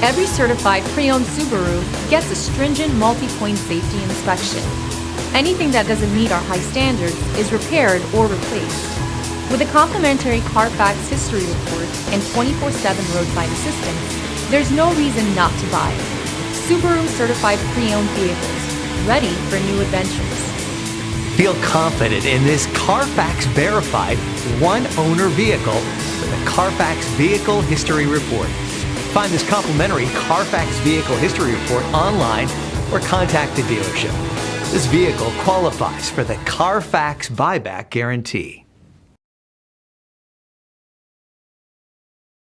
Every certified pre-owned Subaru gets a stringent multi-point safety inspection. Anything that doesn't meet our high standards is repaired or replaced. With a complimentary Carfax history report and 24/7 roadside assistance, there's no reason not to buy. Subaru certified pre-owned vehicles, ready for new adventures. Feel confident in this Carfax verified one-owner vehicle with a Carfax Vehicle History Report. Find this complimentary Carfax Vehicle History Report online or contact the dealership. This vehicle qualifies for the Carfax Buyback Guarantee.